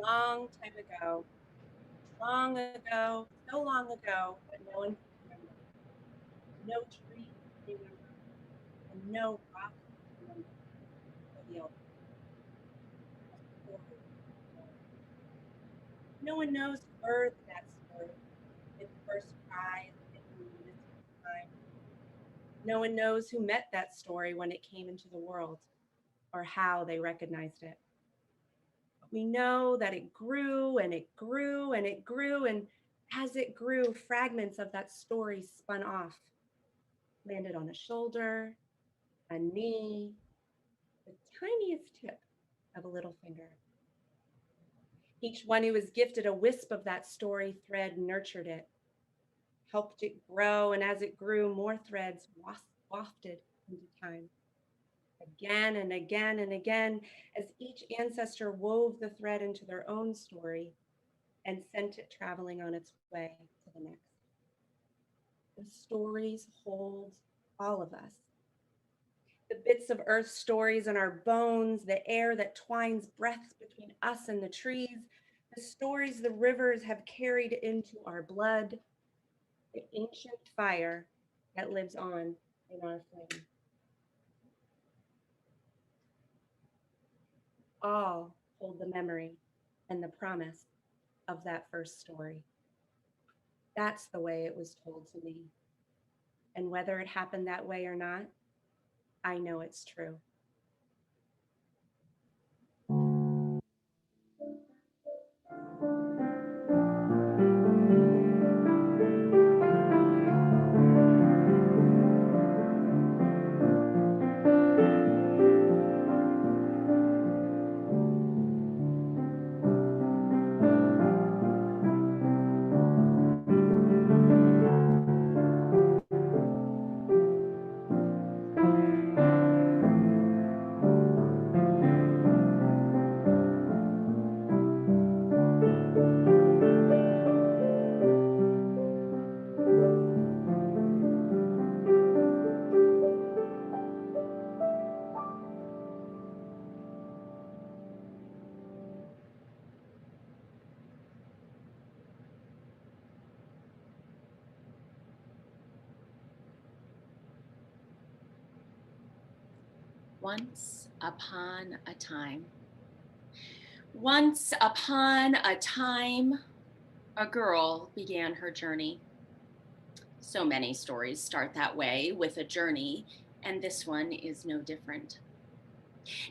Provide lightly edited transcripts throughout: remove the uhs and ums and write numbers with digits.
long time ago, so long ago that no one can remember. No tree can remember, and no rock can remember. The old story. No one knows who birthed that story. Its first cry is hidden in the mystery of time. No one knows who met that story when it came into the world or how they recognized it. But we know that it grew and it grew and it grew, and as it grew, fragments of that story spun off, landed on a shoulder, a knee, the tiniest tip of a little finger. Each one who was gifted a wisp of that story thread nurtured it, helped it grow, and as it grew, more threads wafted into time. Again and again and again, as each ancestor wove the thread into their own story and sent it traveling on its way to the next. The stories hold all of us. The bits of earth stories in our bones, the air that twines breaths between us and the trees, the stories the rivers have carried into our blood, the ancient fire that lives on in our flame. All hold the memory and the promise of that first story. That's the way it was told to me. And whether it happened that way or not, I know it's true. Once upon a time. Once upon a time, a girl began her journey. So many stories start that way with a journey, and this one is no different.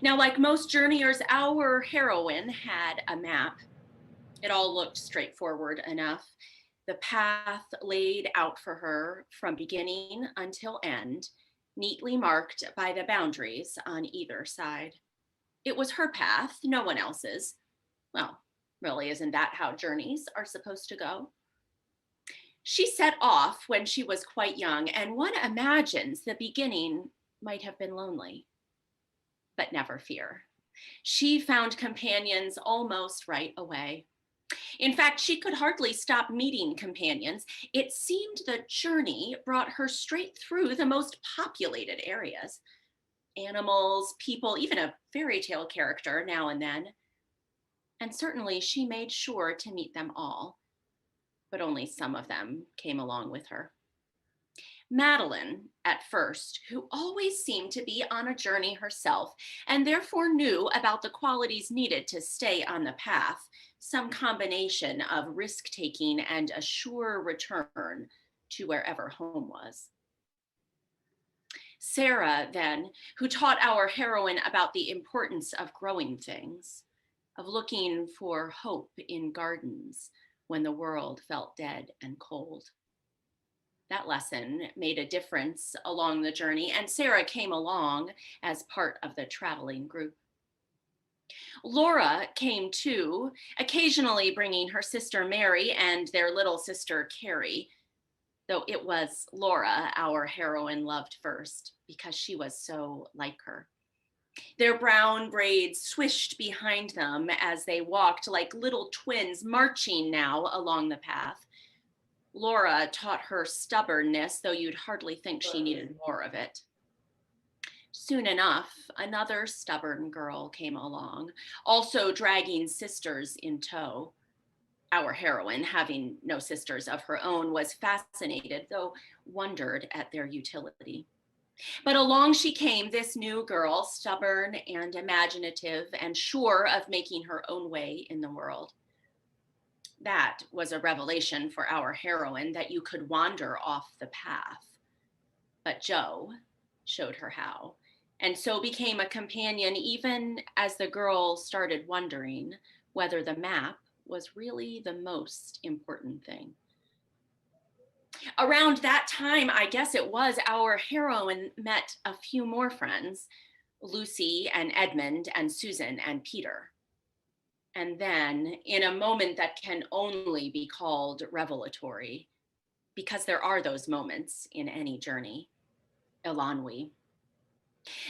Now, like most journeyers, our heroine had a map. It all looked straightforward enough. The path laid out for her from beginning until end, neatly marked by the boundaries on either side. It was her path, no one else's. Well, really, isn't that how journeys are supposed to go? She set off when she was quite young, and one imagines the beginning might have been lonely. But never fear. She found companions almost right away. In fact, she could hardly stop meeting companions. It seemed the journey brought her straight through the most populated areas. Animals, people, even a fairy tale character now and then. And certainly she made sure to meet them all, but only some of them came along with her. Madeline, at first, who always seemed to be on a journey herself and therefore knew about the qualities needed to stay on the path, some combination of risk-taking and a sure return to wherever home was. Sarah, then, who taught our heroine about the importance of growing things, of looking for hope in gardens when the world felt dead and cold. That lesson made a difference along the journey, and Sarah came along as part of the traveling group. Laura came too, occasionally bringing her sister Mary and their little sister Carrie, though it was Laura our heroine loved first because she was so like her. Their brown braids swished behind them as they walked like little twins marching now along the path. Laura taught her stubbornness, though you'd hardly think she needed more of it. Soon enough, another stubborn girl came along, also dragging sisters in tow. Our heroine, having no sisters of her own, was fascinated, though wondered at their utility. But along she came, this new girl, stubborn and imaginative and sure of making her own way in the world. That was a revelation for our heroine, that you could wander off the path. But Jo showed her how, and so became a companion, even as the girl started wondering whether the map was really the most important thing. Around that time, I guess it was, our heroine met a few more friends, Lucy and Edmund and Susan and Peter. And then, in a moment that can only be called revelatory, because there are those moments in any journey, Elanwi.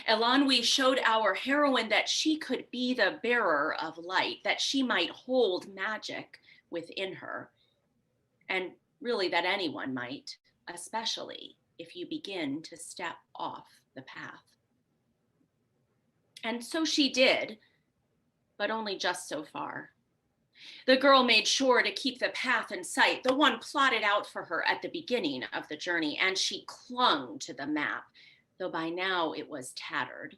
Elanwi showed our heroine that she could be the bearer of light, that she might hold magic within her, and really that anyone might, especially if you begin to step off the path. And so she did, but only just so far. The girl made sure to keep the path in sight, the one plotted out for her at the beginning of the journey, and she clung to the map, though by now it was tattered,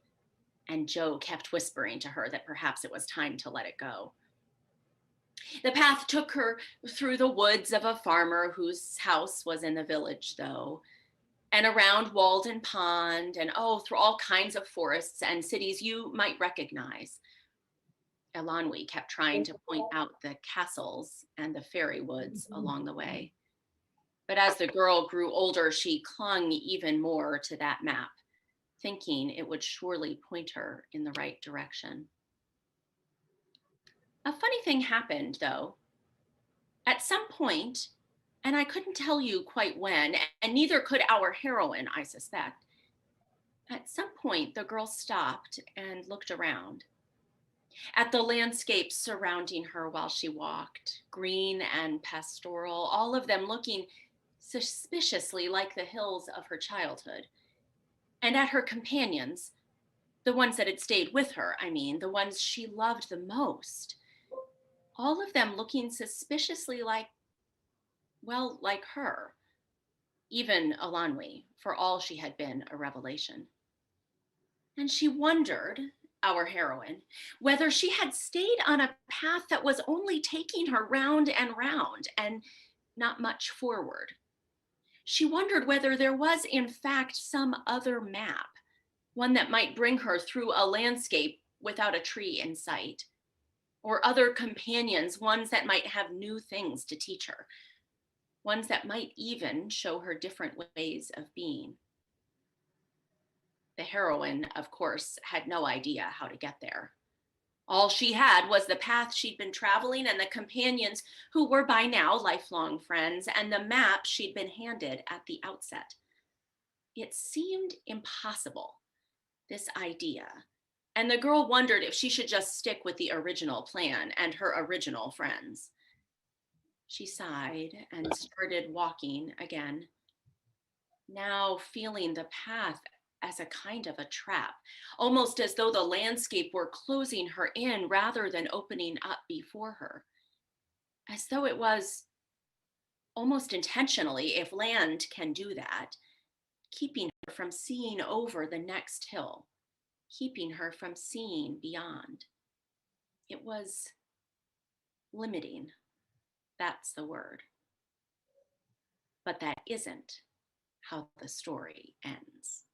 and Jo kept whispering to her that perhaps it was time to let it go. The path took her through the woods of a farmer whose house was in the village, though, and around Walden Pond, and through all kinds of forests and cities you might recognize. Elanwi kept trying to point out the castles and the fairy woods along the way. But as the girl grew older, she clung even more to that map, thinking it would surely point her in the right direction. A funny thing happened, though. At some point, and I couldn't tell you quite when, and neither could our heroine, I suspect, at some point the girl stopped and looked around at the landscapes surrounding her while she walked, green and pastoral, all of them looking suspiciously like the hills of her childhood, and at her companions, the ones that had stayed with her, the ones she loved the most, all of them looking suspiciously like her, even Elanwi, for all she had been a revelation. And she wondered, our heroine, whether she had stayed on a path that was only taking her round and not much forward. She wondered whether there was, in fact, some other map, one that might bring her through a landscape without a tree in sight, or other companions, ones that might have new things to teach her, ones that might even show her different ways of being. The heroine, of course, had no idea how to get there. All she had was the path she'd been traveling and the companions who were by now lifelong friends, and the map she'd been handed at the outset. It seemed impossible, this idea, and the girl wondered if she should just stick with the original plan and her original friends. She sighed and started walking again, now feeling the path as a kind of a trap, almost as though the landscape were closing her in rather than opening up before her, as though it was almost intentionally, if land can do that, keeping her from seeing over the next hill, keeping her from seeing beyond. It was limiting, that's the word. But that isn't how the story ends.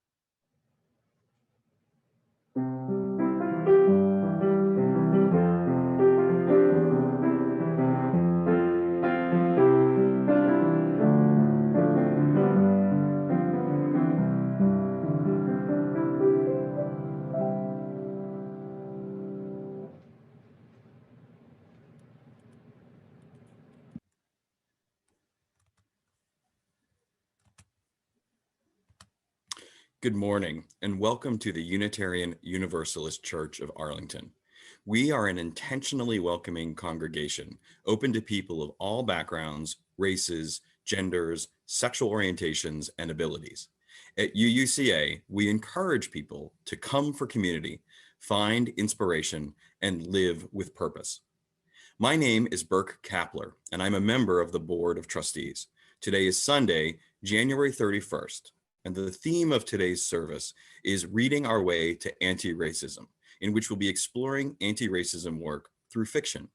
Good morning, and welcome to the Unitarian Universalist Church of Arlington. We are an intentionally welcoming congregation, open to people of all backgrounds, races, genders, sexual orientations, and abilities. At UUCA, we encourage people to come for community, find inspiration, and live with purpose. My name is Burke Kapler, and I'm a member of the Board of Trustees. Today is Sunday, January 31st, and the theme of today's service is Reading Our Way to Anti-Racism, in which we'll be exploring anti-racism work through fiction.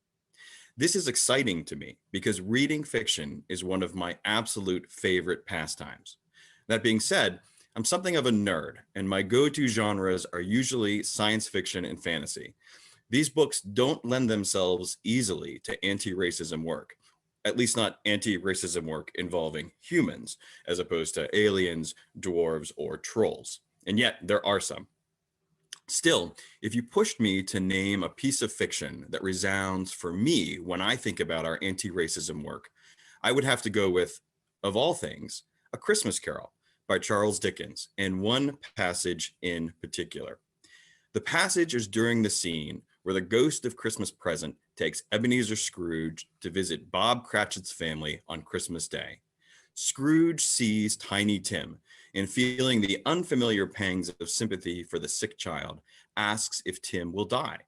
This is exciting to me because reading fiction is one of my absolute favorite pastimes. That being said, I'm something of a nerd, and my go-to genres are usually science fiction and fantasy. These books don't lend themselves easily to anti-racism work, at least not anti-racism work involving humans, as opposed to aliens, dwarves, or trolls. And yet, there are some. Still, if you pushed me to name a piece of fiction that resounds for me when I think about our anti-racism work, I would have to go with, of all things, A Christmas Carol by Charles Dickens, and one passage in particular. The passage is during the scene where the ghost of Christmas Present takes Ebenezer Scrooge to visit Bob Cratchit's family on Christmas Day. Scrooge sees Tiny Tim and, feeling the unfamiliar pangs of sympathy for the sick child, asks if Tim will die.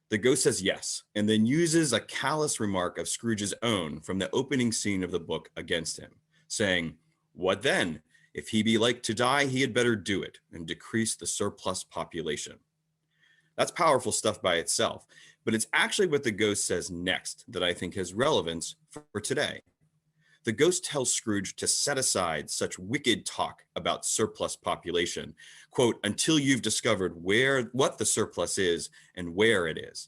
The ghost says yes, and then uses a callous remark of Scrooge's own from the opening scene of the book against him, saying, "What then? If he be like to die, he had better do it and decrease the surplus population." That's powerful stuff by itself, but it's actually what the ghost says next that I think has relevance for today. The ghost tells Scrooge to set aside such wicked talk about surplus population, quote, until you've discovered what the surplus is and where it is.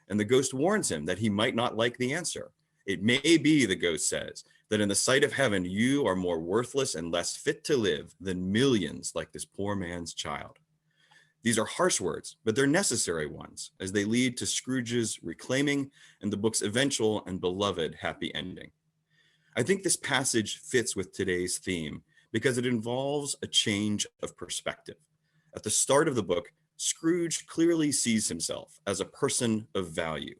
And the ghost warns him that he might not like the answer. It may be, the ghost says, that in the sight of heaven, you are more worthless and less fit to live than millions like this poor man's child. These are harsh words, but they're necessary ones, as they lead to Scrooge's reclaiming and the book's eventual and beloved happy ending. I think this passage fits with today's theme because it involves a change of perspective. At the start of the book, Scrooge clearly sees himself as a person of value,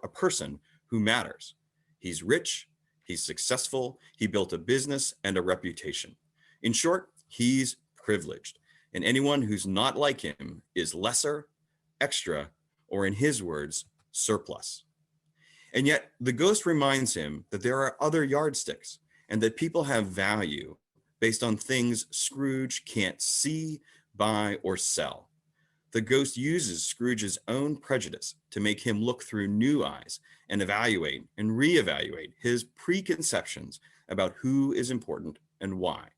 a person who matters. He's rich, he's successful, he built a business and a reputation. In short, he's privileged, and anyone who's not like him is lesser, extra, or in his words, surplus. And yet the ghost reminds him that there are other yardsticks and that people have value based on things Scrooge can't see, buy, or sell. The ghost uses Scrooge's own prejudice to make him look through new eyes and evaluate and reevaluate his preconceptions about who is important and why.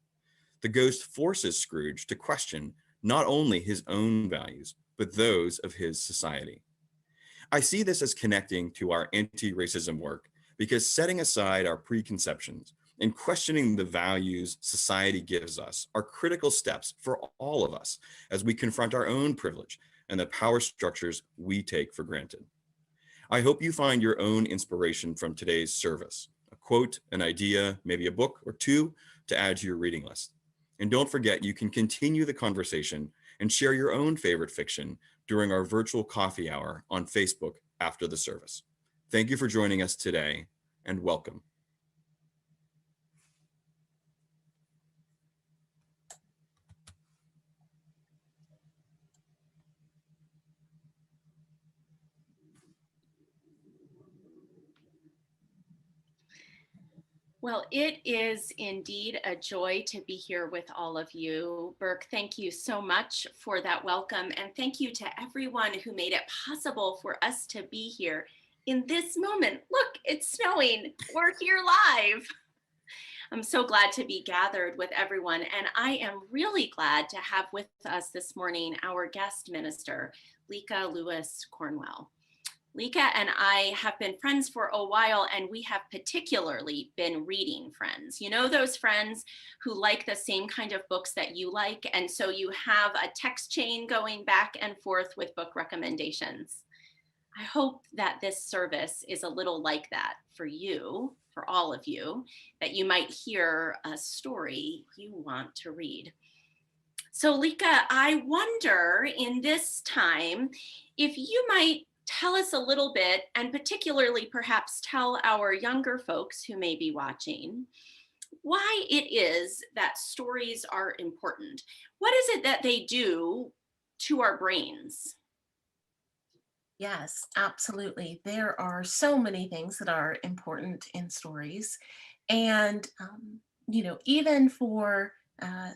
The ghost forces Scrooge to question not only his own values, but those of his society. I see this as connecting to our anti-racism work because setting aside our preconceptions and questioning the values society gives us are critical steps for all of us as we confront our own privilege and the power structures we take for granted. I hope you find your own inspiration from today's service, a quote, an idea, maybe a book or two to add to your reading list. And don't forget, you can continue the conversation and share your own favorite fiction during our virtual coffee hour on Facebook after the service. Thank you for joining us today, and welcome. Well, it is indeed a joy to be here with all of you. Burke, thank you so much for that welcome. And thank you to everyone who made it possible for us to be here in this moment. Look, it's snowing. We're here live. I'm so glad to be gathered with everyone. And I am really glad to have with us this morning our guest minister, Lika Lewis Cornwell. Lika and I have been friends for a while, and we have particularly been reading friends. You know, those friends who like the same kind of books that you like, and so you have a text chain going back and forth with book recommendations. I hope that this service is a little like that for you, for all of you, that you might hear a story you want to read. So Lika, I wonder in this time if you might tell us a little bit, and particularly perhaps tell our younger folks who may be watching, why it is that stories are important. What is it that they do to our brains? Yes, absolutely. There are so many things that are important in stories, and even for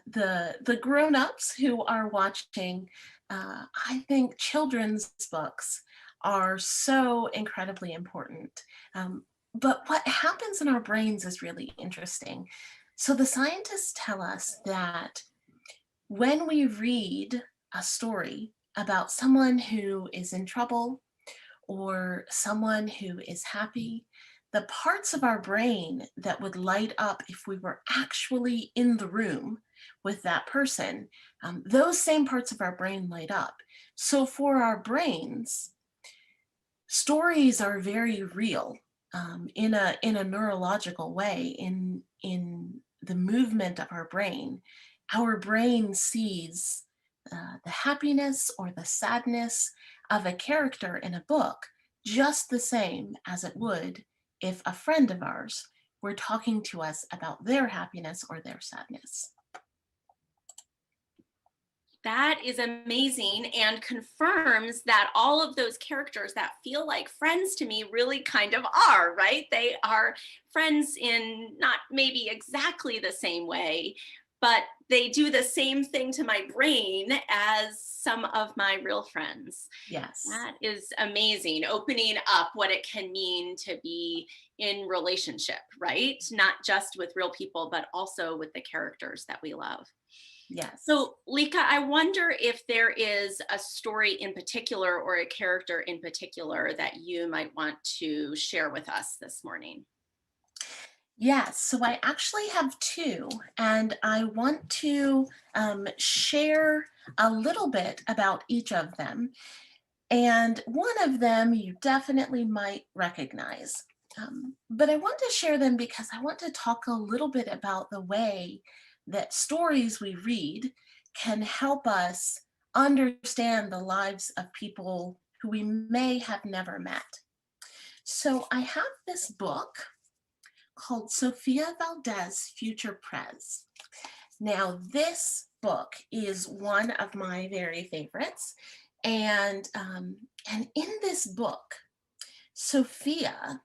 the grown-ups who are watching, I think children's books are so incredibly important. But what happens in our brains is really interesting. So the scientists tell us that when we read a story about someone who is in trouble or someone who is happy, the parts of our brain that would light up if we were actually in the room with that person, those same parts of our brain light up. So for our brains, stories are very real, in a neurological way, in the movement of our brain. Our brain sees the happiness or the sadness of a character in a book just the same as it would if a friend of ours were talking to us about their happiness or their sadness. That is amazing and confirms that all of those characters that feel like friends to me really kind of are, right? They are friends in not maybe exactly the same way, but they do the same thing to my brain as some of my real friends. Yes. That is amazing, opening up what it can mean to be in relationship, right? Not just with real people, but also with the characters that we love. Yes. So, Lika, I wonder if there is a story in particular or a character in particular that you might want to share with us this morning. Yes, so I actually have two, and I want to share a little bit about each of them. And one of them you definitely might recognize. But I want to share them because I want to talk a little bit about the way that stories we read can help us understand the lives of people who we may have never met. So I have this book called Sofia Valdez Future Prez. Now, this book is one of my very favorites. And in this book, Sophia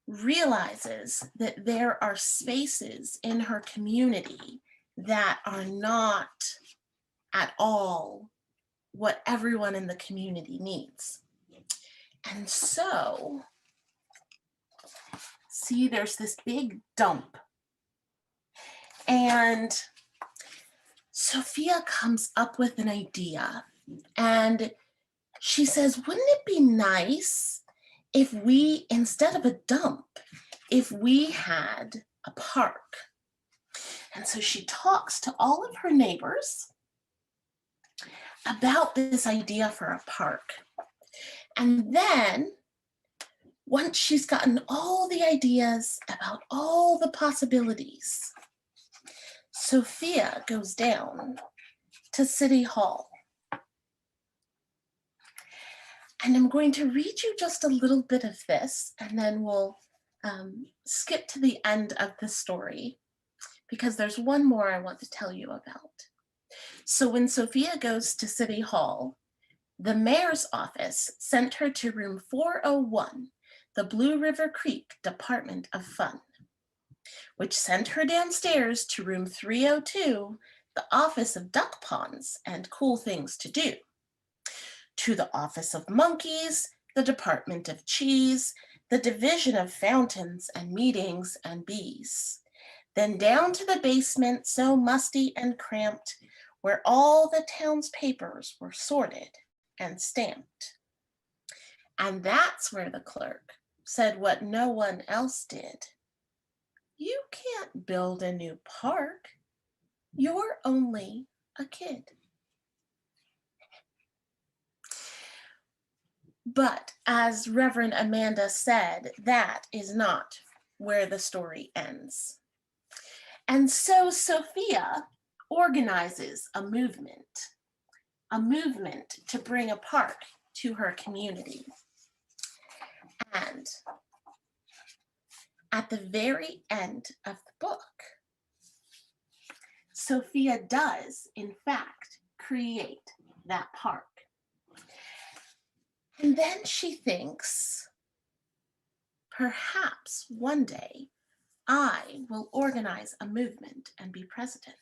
realizes that there are spaces in her community that are not at all what everyone in the community needs. And so, see, there's this big dump. And Sophia comes up with an idea, and she says, wouldn't it be nice if we, instead of a dump, if we had a park? And so she talks to all of her neighbors about this idea for a park. And then once she's gotten all the ideas about all the possibilities, Sophia goes down to City Hall. And I'm going to read you just a little bit of this, and then we'll skip to the end of the story, because there's one more I want to tell you about. So when Sophia goes to City Hall, the mayor's office sent her to room 401, the Blue River Creek Department of Fun, which sent her downstairs to room 302, the Office of Duck Ponds and Cool Things to Do, to the Office of Monkeys, the Department of Cheese, the Division of Fountains and Meetings and Bees, then down to the basement so musty and cramped, where all the town's papers were sorted and stamped. And that's where the clerk said what no one else did. You can't build a new park. You're only a kid. But as Reverend Amanda said, that is not where the story ends. And so Sophia organizes a movement to bring a park to her community. And at the very end of the book, Sophia does, in fact, create that park. And then she thinks, perhaps one day I will organize a movement and be president.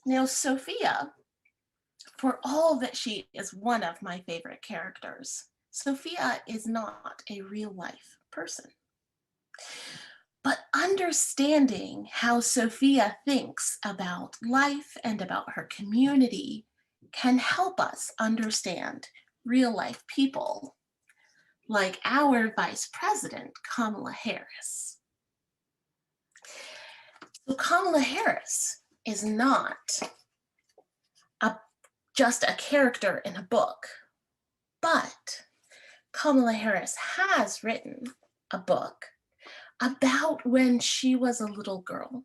Now, Sophia, for all that she is one of my favorite characters, Sophia is not a real life person. But understanding how Sophia thinks about life and about her community can help us understand real life people, like our Vice President, Kamala Harris. So Kamala Harris is not just a character in a book, but Kamala Harris has written a book about when she was a little girl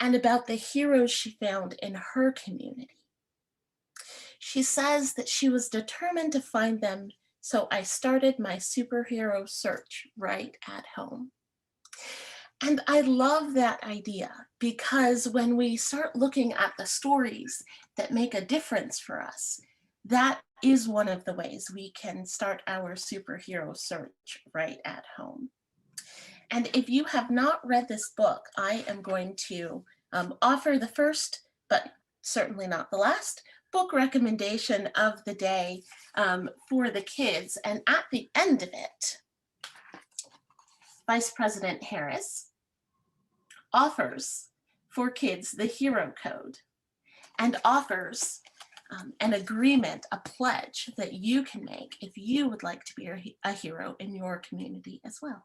and about the heroes she found in her community. She says that she was determined to find them, so I started my superhero search right at home. And I love that idea, because when we start looking at the stories that make a difference for us, that is one of the ways we can start our superhero search right at home. And if you have not read this book, I am going to offer the first, but certainly not the last, book recommendation of the day for the kids. And at the end of it, Vice President Harris offers for kids the hero code and offers an agreement, a pledge that you can make if you would like to be a hero in your community as well.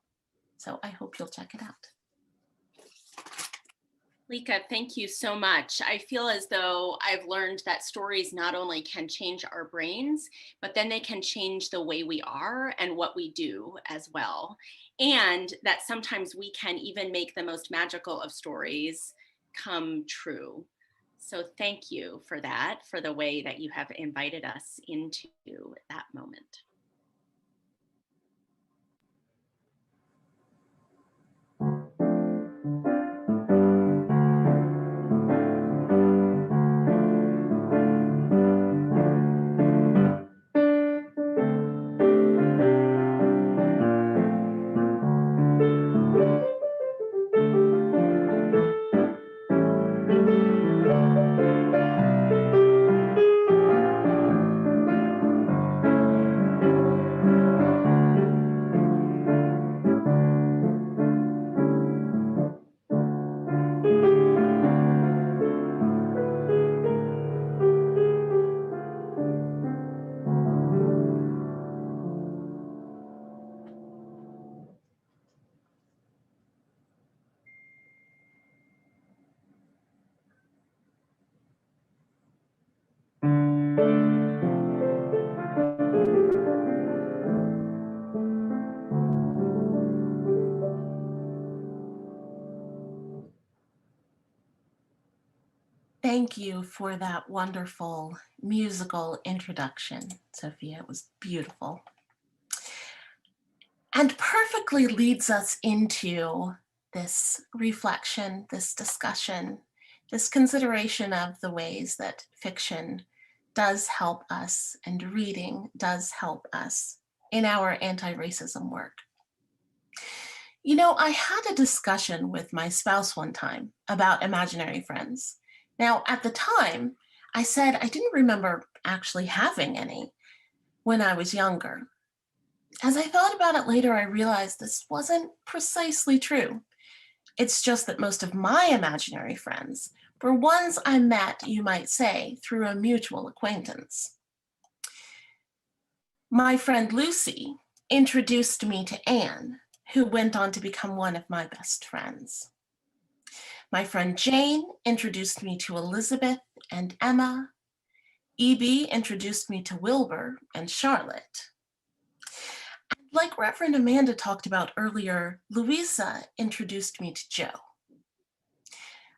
So I hope you'll check it out. Lika, thank you so much. I feel as though I've learned that stories not only can change our brains, but then they can change the way we are and what we do as well. And that sometimes we can even make the most magical of stories come true. So thank you for that, for the way that you have invited us into that moment. Thank you for that wonderful musical introduction, Sophia. It was beautiful. And perfectly leads us into this reflection, this discussion, this consideration of the ways that fiction does help us and reading does help us in our anti-racism work. You know, I had a discussion with my spouse one time about imaginary friends. Now, at the time, I said I didn't remember actually having any when I was younger. As I thought about it later, I realized this wasn't precisely true. It's just that most of my imaginary friends were ones I met, you might say, through a mutual acquaintance. My friend Lucy introduced me to Anne, who went on to become one of my best friends. My friend Jane introduced me to Elizabeth and Emma. E.B. introduced me to Wilbur and Charlotte. And like Reverend Amanda talked about earlier, Louisa introduced me to Joe.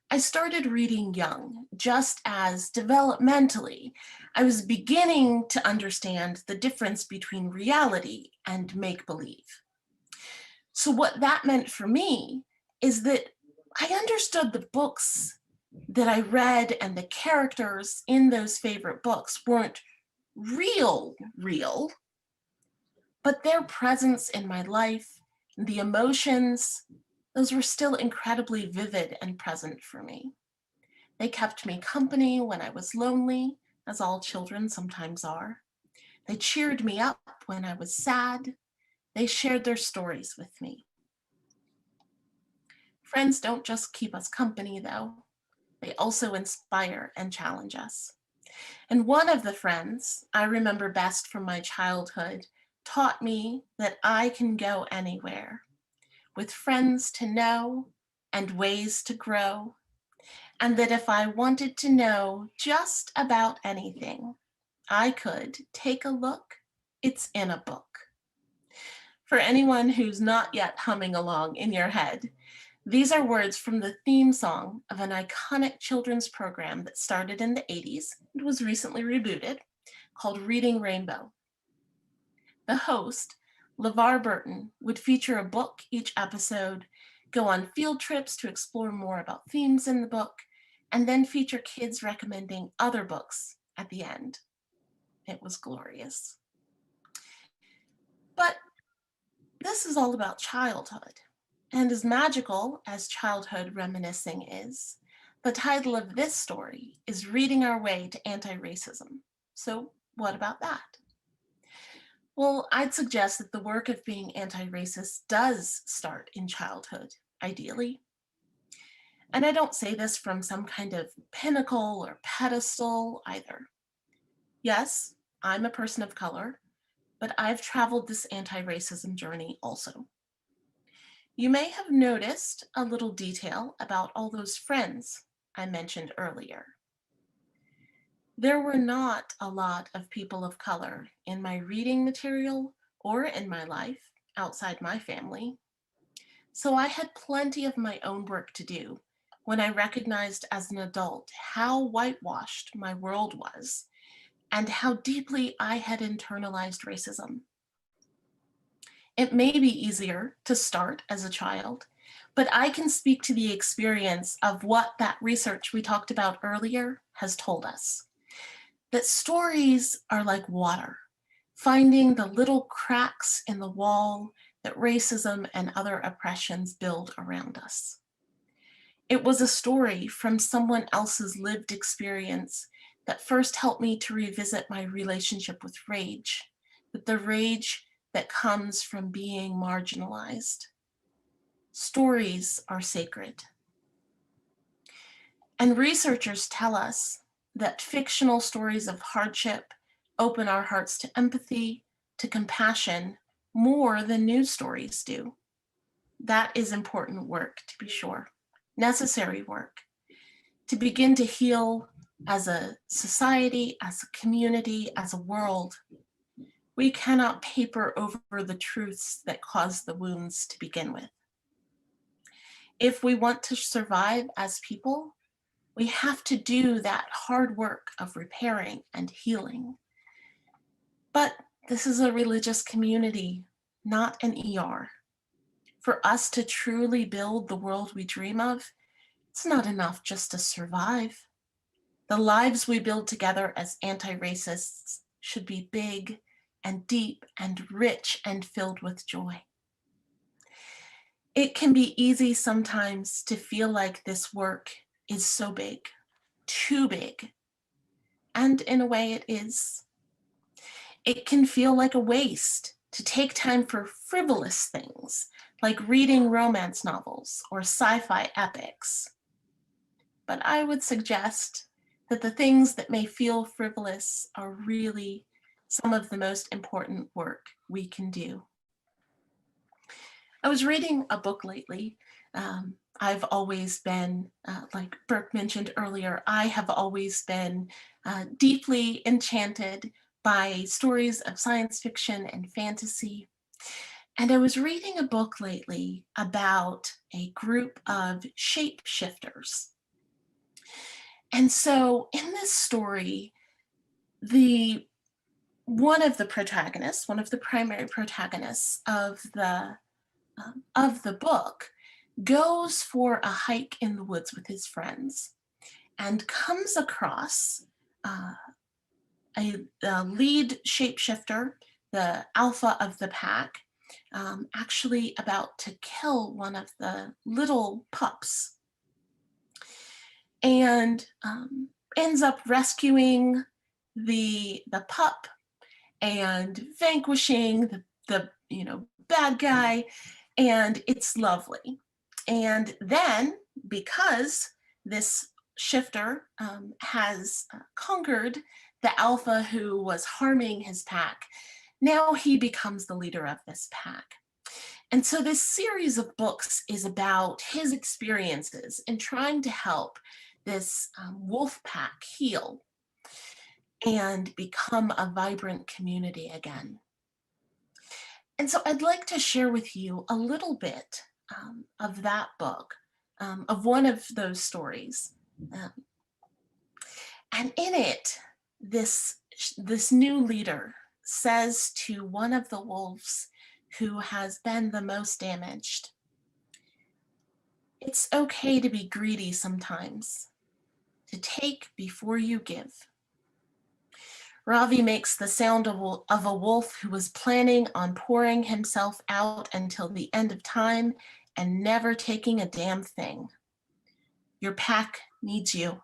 I started reading young, just as developmentally I was beginning to understand the difference between reality and make-believe. So what that meant for me is that I understood the books that I read and the characters in those favorite books weren't real, but their presence in my life, the emotions, those were still incredibly vivid and present for me. They kept me company when I was lonely, as all children sometimes are. They cheered me up when I was sad. They shared their stories with me. Friends don't just keep us company, though. They also inspire and challenge us. And one of the friends I remember best from my childhood taught me that I can go anywhere with friends to know and ways to grow, and that if I wanted to know just about anything, I could take a look. It's in a book. For anyone who's not yet humming along in your head, these are words from the theme song of an iconic children's program that started in the 80s and was recently rebooted, called Reading Rainbow. The host, LeVar Burton, would feature a book each episode, go on field trips to explore more about themes in the book, and then feature kids recommending other books at the end. It was glorious. But this is all about childhood. And as magical as childhood reminiscing is, the title of this story is Reading Our Way to Anti-Racism. So what about that? Well, I'd suggest that the work of being anti-racist does start in childhood, ideally. And I don't say this from some kind of pinnacle or pedestal either. Yes, I'm a person of color, but I've traveled this anti-racism journey also. You may have noticed a little detail about all those friends I mentioned earlier. There were not a lot of people of color in my reading material or in my life outside my family. So I had plenty of my own work to do when I recognized as an adult how whitewashed my world was and how deeply I had internalized racism. It may be easier to start as a child, but I can speak to the experience of what that research we talked about earlier has told us. That stories are like water, finding the little cracks in the wall that racism and other oppressions build around us. It was a story from someone else's lived experience that first helped me to revisit my relationship with the rage that comes from being marginalized. Stories are sacred. And researchers tell us that fictional stories of hardship open our hearts to empathy, to compassion, more than news stories do. That is important work, to be sure, necessary work, to begin to heal as a society, as a community, as a world. We cannot paper over the truths that cause the wounds to begin with. If we want to survive as people, we have to do that hard work of repairing and healing. But this is a religious community, not an ER. For us to truly build the world we dream of, it's not enough just to survive. The lives we build together as anti-racists should be big and deep and rich and filled with joy. It can be easy sometimes to feel like this work is so big, too big. And in a way it is. It can feel like a waste to take time for frivolous things like reading romance novels or sci-fi epics. But I would suggest that the things that may feel frivolous are really some of the most important work we can do. I was reading a book lately. I've always been, like Burke mentioned earlier, I have always been deeply enchanted by stories of science fiction and fantasy. And I was reading a book lately about a group of shapeshifters. And so in this story, one of the primary protagonists of the of the book goes for a hike in the woods with his friends and comes across uh, a lead shapeshifter, the alpha of the pack, actually about to kill one of the little pups, and ends up rescuing the pup and vanquishing the bad guy, and it's lovely. And then, because this shifter has conquered the alpha who was harming his pack, now he becomes the leader of this pack. And so this series of books is about his experiences in trying to help this wolf pack heal and become a vibrant community again. And so I'd like to share with you a little bit of that book, of one of those stories. And in it, this new leader says to one of the wolves who has been the most damaged, "It's okay to be greedy sometimes, to take before you give." Ravi makes the sound of a wolf who was planning on pouring himself out until the end of time and never taking a damn thing. Your pack needs you.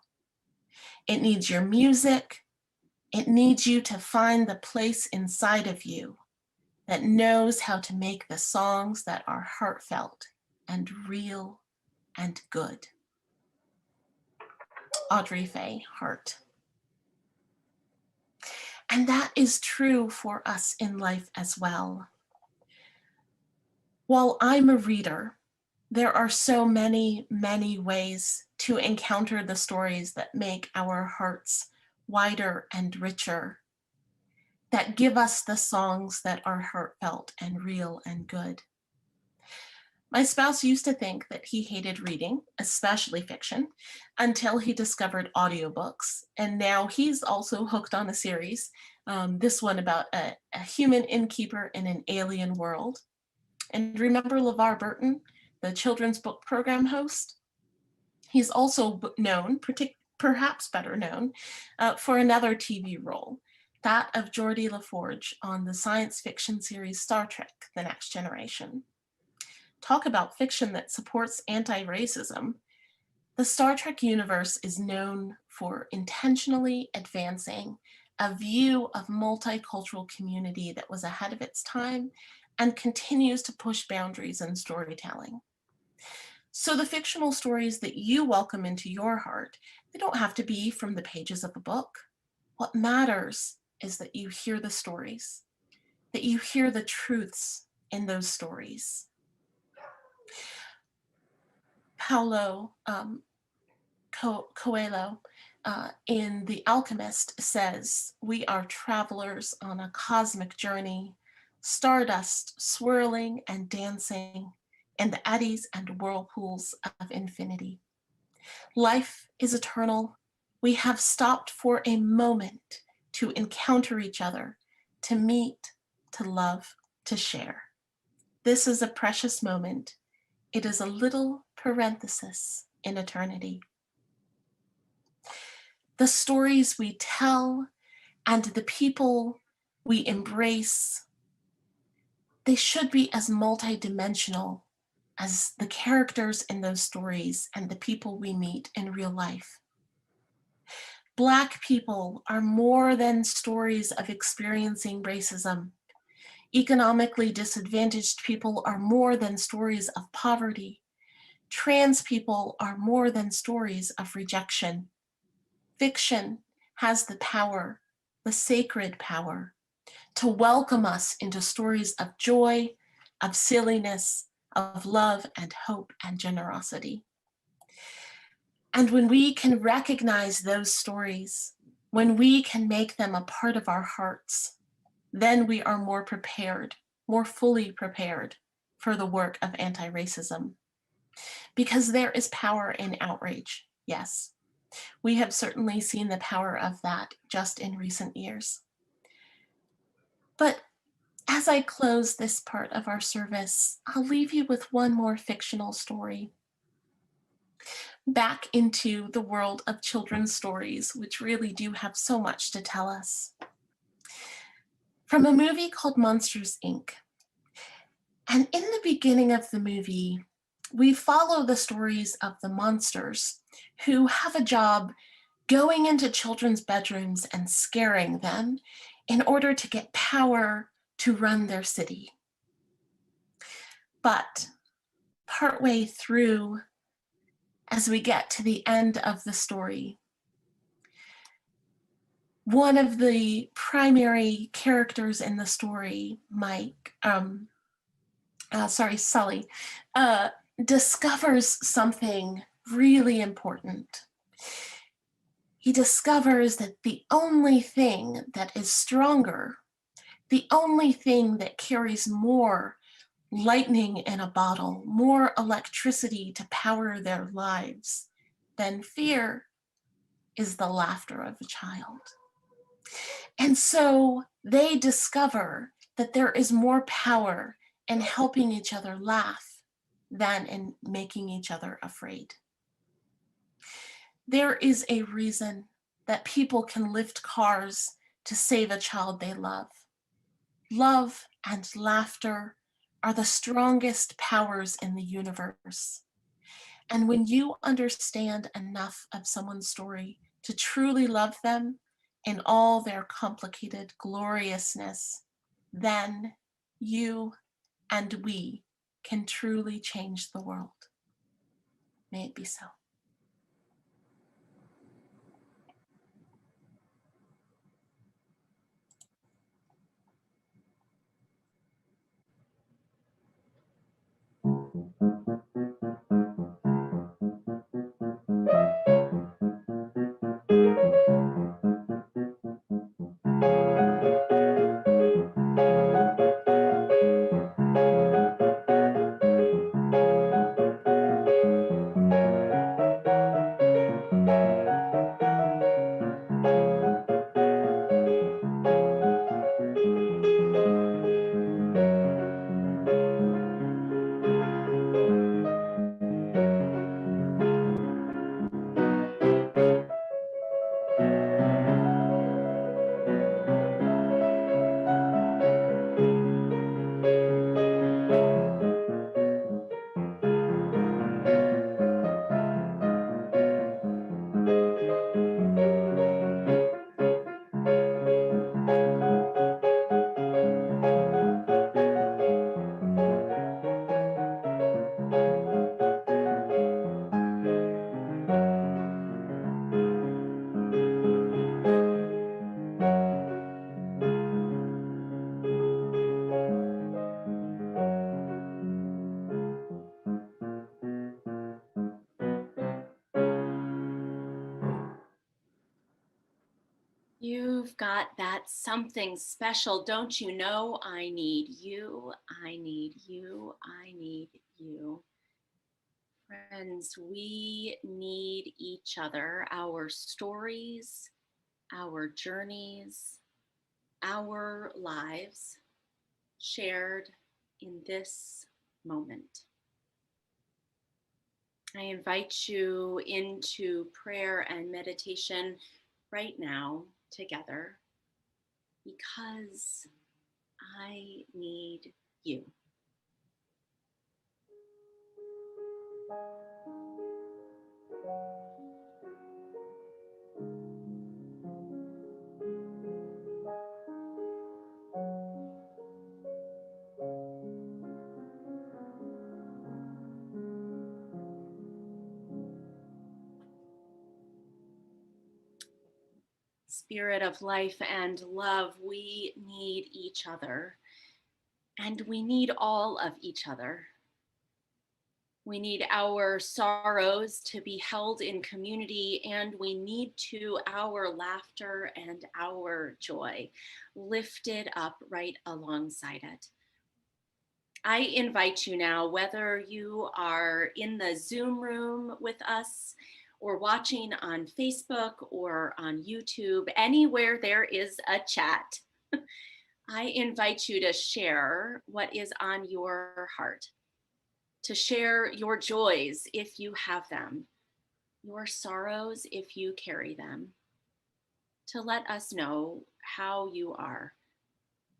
It needs your music. It needs you to find the place inside of you that knows how to make the songs that are heartfelt and real and good. Audrey Faye Hart. And that is true for us in life as well. While I'm a reader, there are so many, many ways to encounter the stories that make our hearts wider and richer, that give us the songs that are heartfelt and real and good. My spouse used to think that he hated reading, especially fiction, until he discovered audiobooks. And now he's also hooked on a series, this one about a human innkeeper in an alien world. And remember LeVar Burton, the children's book program host? He's also known, perhaps better known, for another TV role, that of Geordi LaForge on the science fiction series Star Trek: The Next Generation. Talk about fiction that supports anti-racism. The Star Trek universe is known for intentionally advancing a view of multicultural community that was ahead of its time and continues to push boundaries in storytelling. So the fictional stories that you welcome into your heart, they don't have to be from the pages of a book. What matters is that you hear the stories, that you hear the truths in those stories. Paulo Coelho in The Alchemist says, "We are travelers on a cosmic journey, stardust swirling and dancing in the eddies and whirlpools of infinity. Life is eternal. We have stopped for a moment to encounter each other, to meet, to love, to share. This is a precious moment. It is a little parenthesis in eternity." The stories we tell and the people we embrace, they should be as multidimensional as the characters in those stories and the people we meet in real life. Black people are more than stories of experiencing racism. Economically disadvantaged people are more than stories of poverty. Trans people are more than stories of rejection. Fiction has the power, the sacred power, to welcome us into stories of joy, of silliness, of love and hope and generosity. And when we can recognize those stories, when we can make them a part of our hearts, then we are more prepared, more fully prepared for the work of anti-racism. Because there is power in outrage, yes. We have certainly seen the power of that just in recent years. But As I close this part of our service, I'll leave you with one more fictional story. Back into the world of children's stories, which really do have so much to tell us. From a movie called Monsters, Inc. And in the beginning of the movie, we follow the stories of the monsters who have a job going into children's bedrooms and scaring them in order to get power to run their city. But partway through, as we get to the end of the story, one of the primary characters in the story, Sully, discovers something really important. He discovers that the only thing that is stronger, the only thing that carries more lightning in a bottle, more electricity to power their lives than fear, is the laughter of a child. And so they discover that there is more power in helping each other laugh than in making each other afraid. There is a reason that people can lift cars to save a child they love. Love and laughter are the strongest powers in the universe. And when you understand enough of someone's story to truly love them in all their complicated gloriousness, then you and we can truly change the world. May it be so. You've got that something special, don't you know? I need you, I need you, I need you. Friends, we need each other, our stories, our journeys, our lives shared in this moment. I invite you into prayer and meditation right now together because I need you. Spirit of life and love, we need each other, and we need all of each other. We need our sorrows to be held in community, and we need our laughter and our joy lifted up right alongside it. I invite you now, whether you are in the Zoom room with us or watching on Facebook or on YouTube, anywhere there is a chat, I invite you to share what is on your heart, to share your joys if you have them, your sorrows if you carry them, to let us know how you are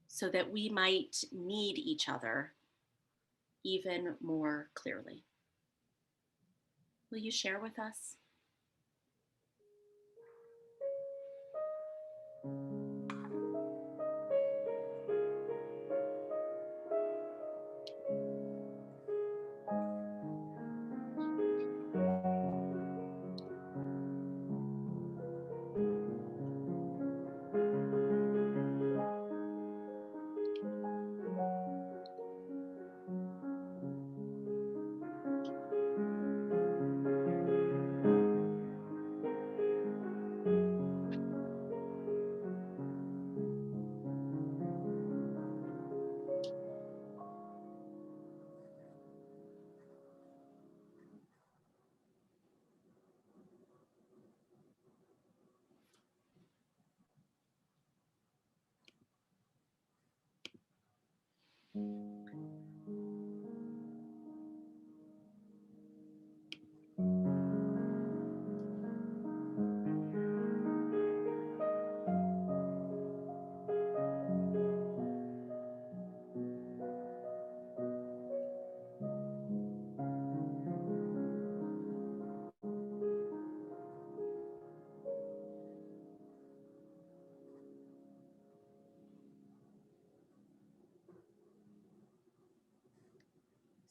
so that we might need each other even more clearly. Will you share with us?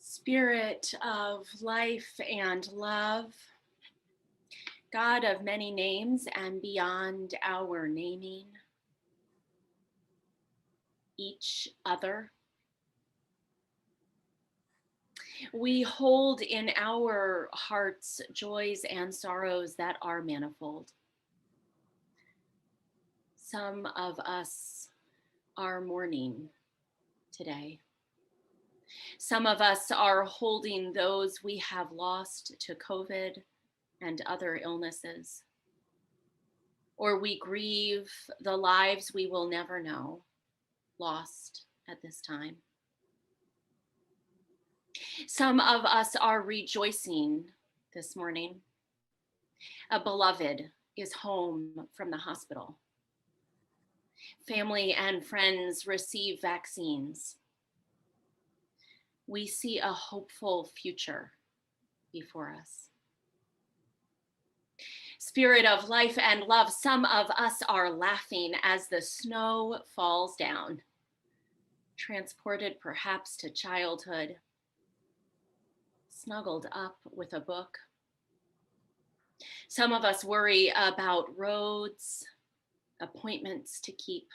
Spirit of life and love, God of many names and beyond our naming, each other, we hold in our hearts joys and sorrows that are manifold. Some of us are mourning today. Some of us are holding those we have lost to COVID and other illnesses. Or we grieve the lives we will never know, lost at this time. Some of us are rejoicing this morning. A beloved is home from the hospital. Family and friends receive vaccines. We see a hopeful future before us. Spirit of life and love, some of us are laughing as the snow falls down, transported perhaps to childhood, snuggled up with a book. Some of us worry about roads, appointments to keep.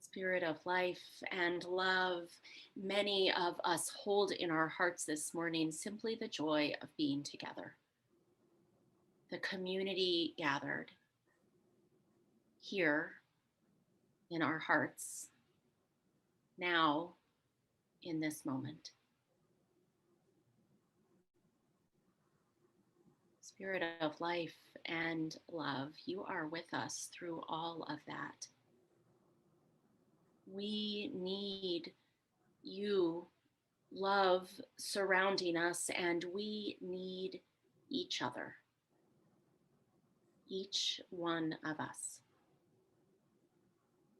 Spirit of life and love, many of us hold in our hearts this morning simply the joy of being together. The community gathered here in our hearts, now in this moment. Spirit of life and love, you are with us through all of that. We need you, love surrounding us, and we need each other, each one of us.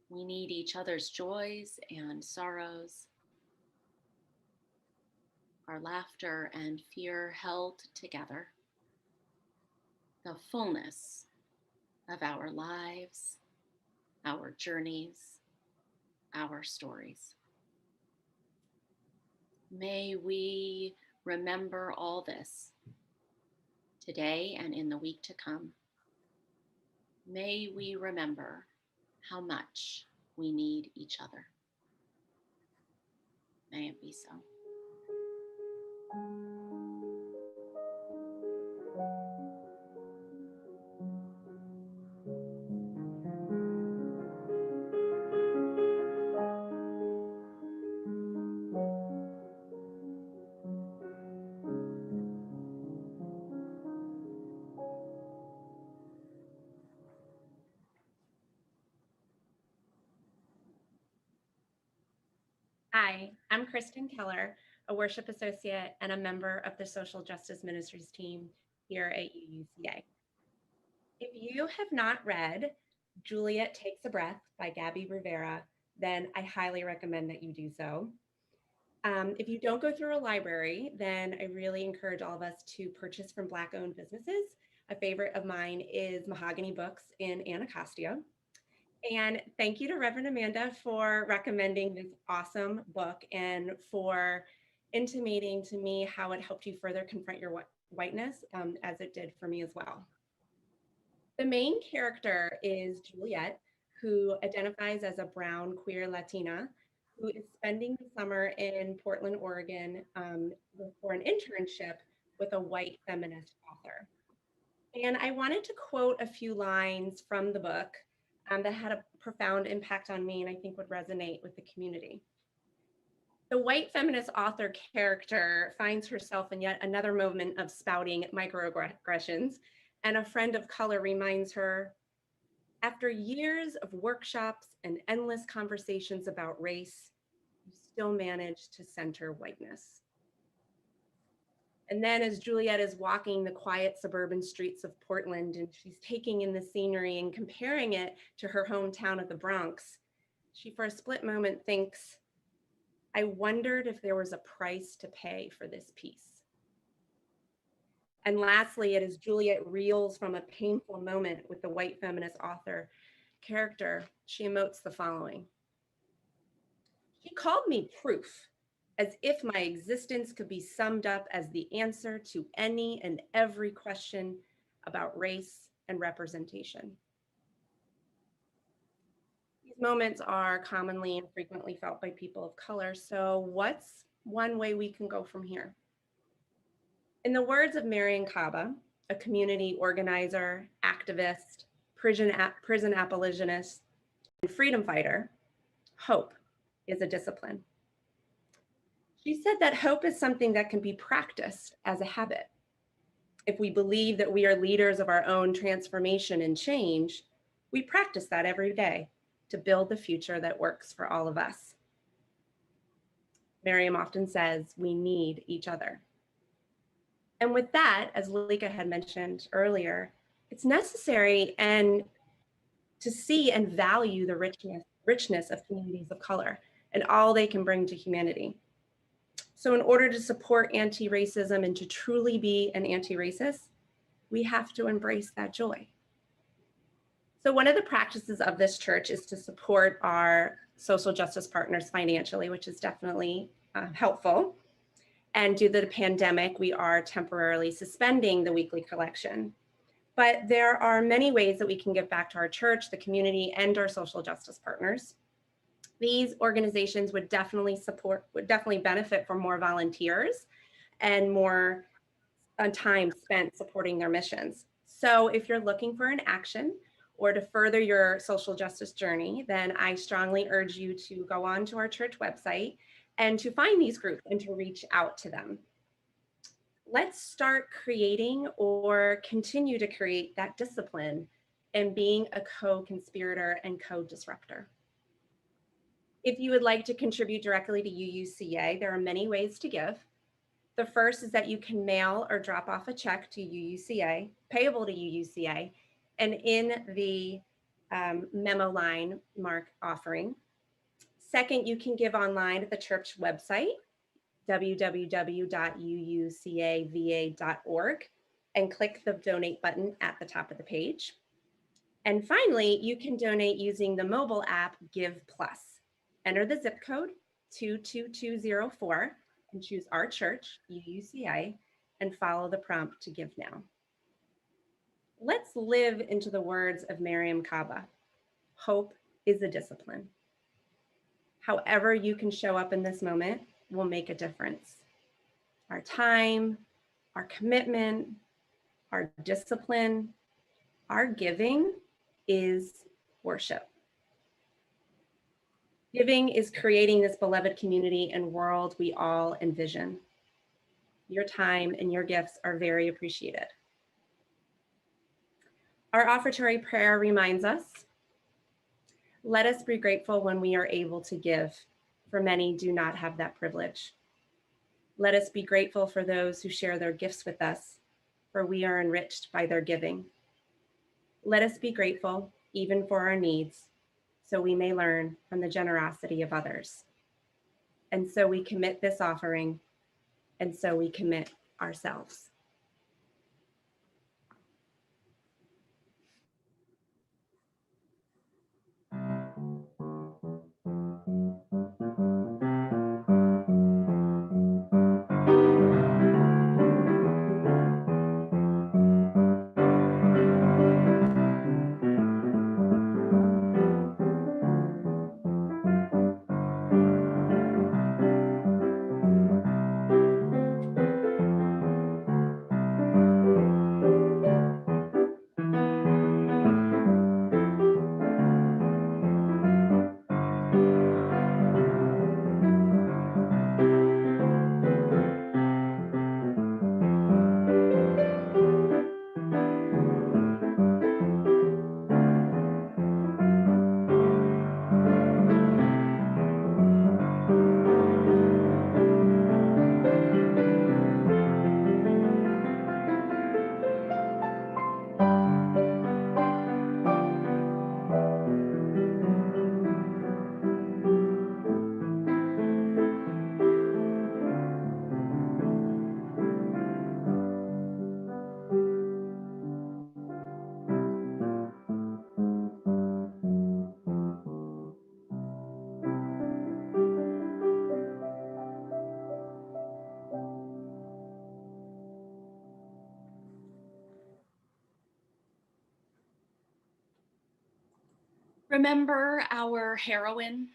We need each other's joys and sorrows, our laughter and fear held together, the fullness of our lives, our journeys, our stories. May we remember all this today and in the week to come. May we remember how much we need each other. May it be so. Hi, I'm Kristen Keller, a worship associate and a member of the Social Justice Ministries team here at UUCA. If you have not read Juliet Takes a Breath by Gabby Rivera, then I highly recommend that you do so. If you don't go through a library, then I really encourage all of us to purchase from Black-owned businesses. A favorite of mine is Mahogany Books in Anacostia. And thank you to Reverend Amanda for recommending this awesome book and for intimating to me how it helped you further confront your whiteness, as it did for me as well. The main character is Juliet, who identifies as a brown queer Latina who is spending the summer in Portland, Oregon for an internship with a white feminist author. And I wanted to quote a few lines from the book that had a profound impact on me and I think would resonate with the community. The white feminist author character finds herself in yet another moment of spouting microaggressions, and a friend of color reminds her, after years of workshops and endless conversations about race, you still manage to center whiteness. And then as Juliet is walking the quiet suburban streets of Portland and she's taking in the scenery and comparing it to her hometown of the Bronx, she for a split moment thinks, I wondered if there was a price to pay for this piece. And lastly, it is Juliet reels from a painful moment with the white feminist author character. She emotes the following. She called me proof, as if my existence could be summed up as the answer to any and every question about race and representation. These moments are commonly and frequently felt by people of color. So what's one way we can go from here? In the words of Marian Kaba, a community organizer, activist, prison abolitionist, and freedom fighter, hope is a discipline. She said that hope is something that can be practiced as a habit. If we believe that we are leaders of our own transformation and change, we practice that every day to build the future that works for all of us. Miriam often says we need each other. And with that, as Lika had mentioned earlier, it's necessary and to see and value the richness of communities of color and all they can bring to humanity. So in order to support anti-racism and to truly be an anti-racist, we have to embrace that joy. So one of the practices of this church is to support our social justice partners financially, which is definitely helpful. And due to the pandemic, we are temporarily suspending the weekly collection. But there are many ways that we can give back to our church, the community, and our social justice partners. These organizations would definitely benefit from more volunteers and more time spent supporting their missions. So if you're looking for an action or to further your social justice journey, then I strongly urge you to go on to our church website and to find these groups and to reach out to them. Let's start creating or continue to create that discipline and being a co-conspirator and co-disruptor. If you would like to contribute directly to UUCA, there are many ways to give. The first is that you can mail or drop off a check to UUCA, payable to UUCA, and in the memo line mark offering. Second, you can give online at the church website, www.uucava.org, and click the donate button at the top of the page. And finally, you can donate using the mobile app Give Plus. Enter the zip code 22204 and choose our church, UUCA, and follow the prompt to give now. Let's live into the words of Mariam Kaba. Hope is a discipline. However you can show up in this moment will make a difference. Our time, our commitment, our discipline, our giving is worship. Giving is creating this beloved community and world we all envision. Your time and your gifts are very appreciated. Our offertory prayer reminds us, let us be grateful when we are able to give, for many do not have that privilege. Let us be grateful for those who share their gifts with us, for we are enriched by their giving. Let us be grateful even for our needs, so we may learn from the generosity of others. And so we commit this offering, and so we commit ourselves. Remember our heroine?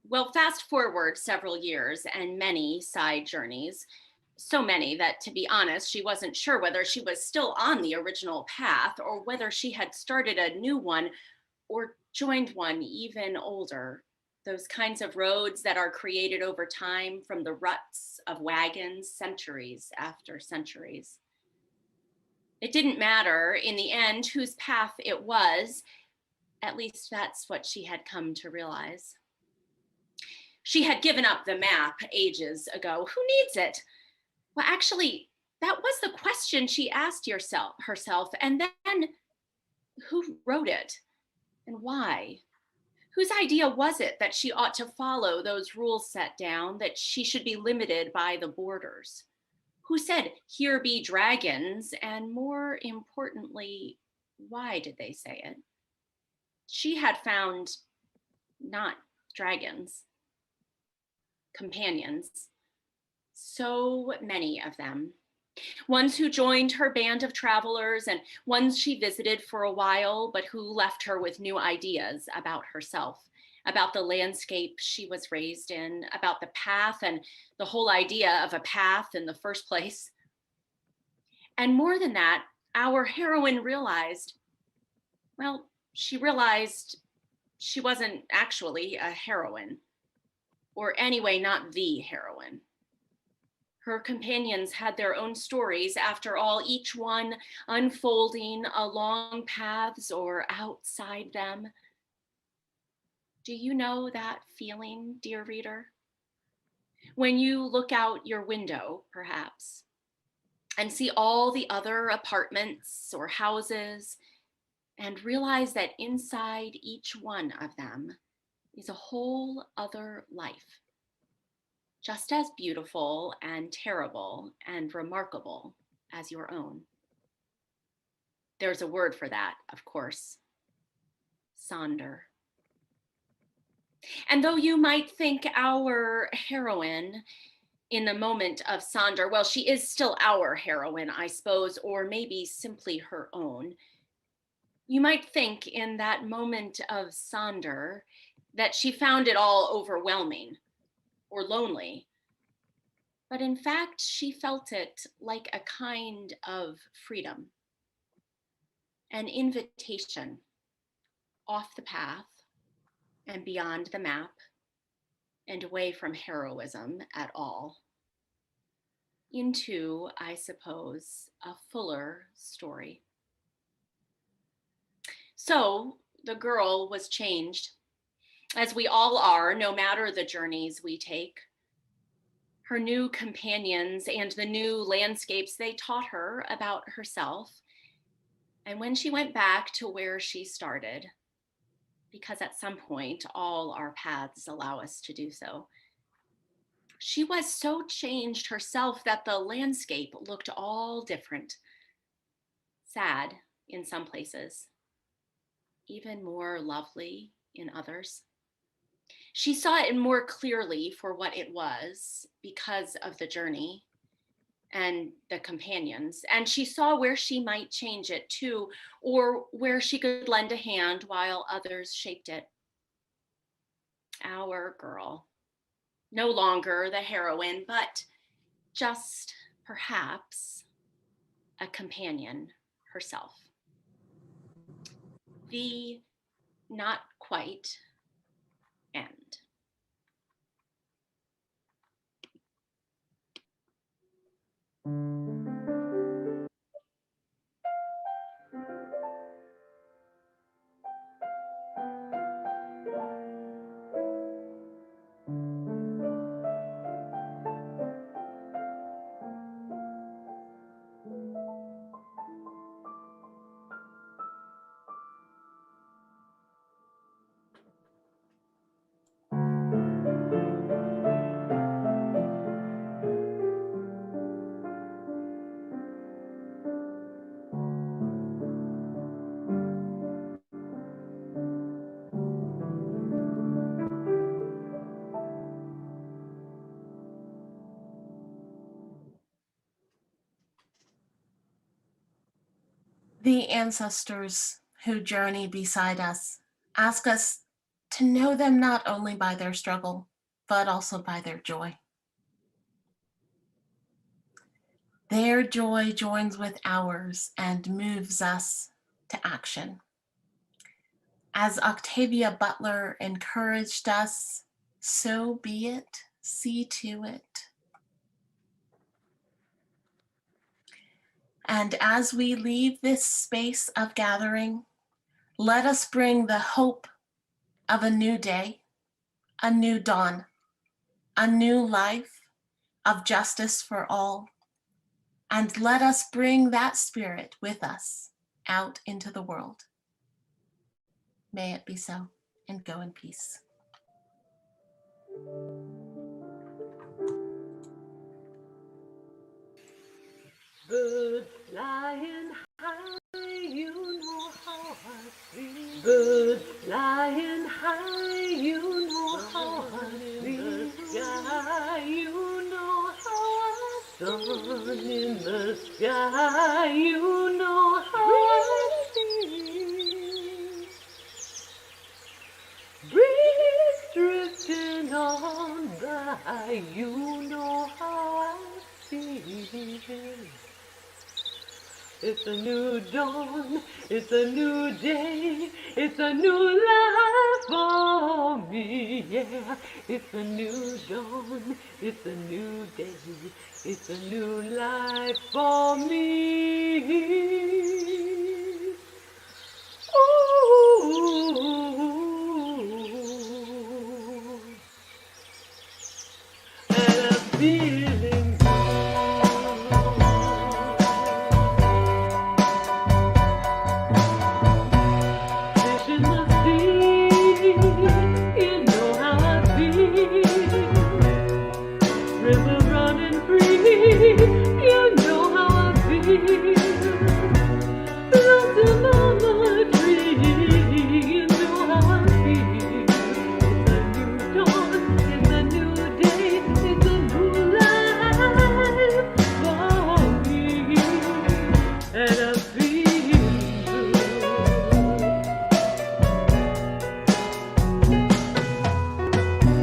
Well, fast forward several years and many side journeys, so many that, to be honest, she wasn't sure whether she was still on the original path or whether she had started a new one or joined one even older. Those kinds of roads that are created over time from the ruts of wagons centuries after centuries. It didn't matter in the end whose path it was, at least that's what she had come to realize. She had given up the map ages ago. Who needs it? Well, actually, that was the question she asked herself. And then who wrote it and why? Whose idea was it that she ought to follow those rules set down, that she should be limited by the borders? Who said, "Here be dragons," and more importantly, why did they say it? She had found not dragons, companions, so many of them. Ones who joined her band of travelers and ones she visited for a while, but who left her with new ideas about herself, about the landscape she was raised in, about the path and the whole idea of a path in the first place. And more than that, our heroine realized, well, she realized she wasn't actually a heroine, or anyway, not the heroine. Her companions had their own stories, after all, each one unfolding along paths or outside them. Do you know that feeling, dear reader? When you look out your window, perhaps, and see all the other apartments or houses, and realize that inside each one of them is a whole other life, just as beautiful and terrible and remarkable as your own. There's a word for that, of course: sonder. And though you might think our heroine in the moment of sonder, well, she is still our heroine, I suppose, or maybe simply her own. You might think in that moment of sonder that she found it all overwhelming or lonely. But in fact, she felt it like a kind of freedom, an invitation off the path and beyond the map and away from heroism at all, into, I suppose, a fuller story. So the girl was changed. as we all are, no matter the journeys we take. Her new companions and the new landscapes, they taught her about herself. And when she went back to where she started, because at some point all our paths allow us to do so, she was so changed herself that the landscape looked all different, sad in some places, even more lovely in others. She saw it more clearly for what it was because of the journey and the companions. And she saw where she might change it too, or where she could lend a hand while others shaped it. Our girl, no longer the heroine, but just perhaps a companion herself. The not quite end. The ancestors who journey beside us ask us to know them not only by their struggle, but also by their joy. Their joy joins with ours and moves us to action. As Octavia Butler encouraged us, so be it, see to it. And as we leave this space of gathering, let us bring the hope of a new day, a new dawn, a new life of justice for all. And let us bring that spirit with us out into the world. May it be so, and go in peace. Birds flying high, you know how I feel. Birds flying high, you know how I feel. Sky, you know how I feel. Sun in the sky, you know how I feel. Breeze drifting on by, you know how I feel. It's a new dawn, it's a new day, it's a new life for me, yeah. It's a new dawn, it's a new day, it's a new life for me. Ooh, and I'm feeling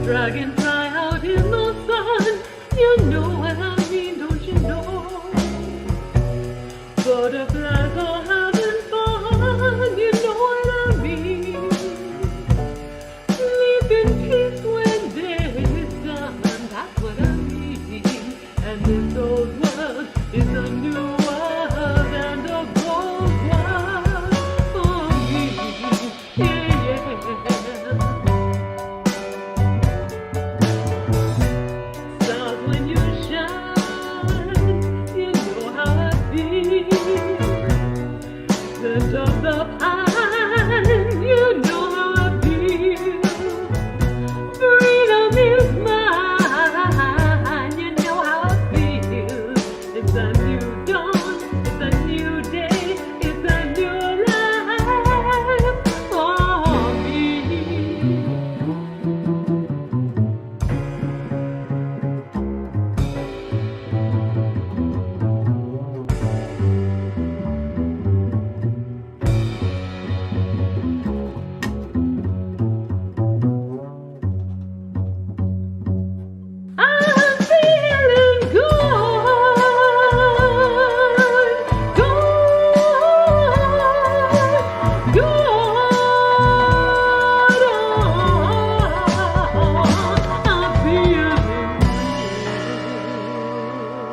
dragonfly out in the sun, you know what I mean, don't you know? Butterflies are having fun, you know what I mean. Sleep in peace when day is done, that's what I mean. And this old world is a new world and a gold world for me, yeah, yeah. scent of the pine.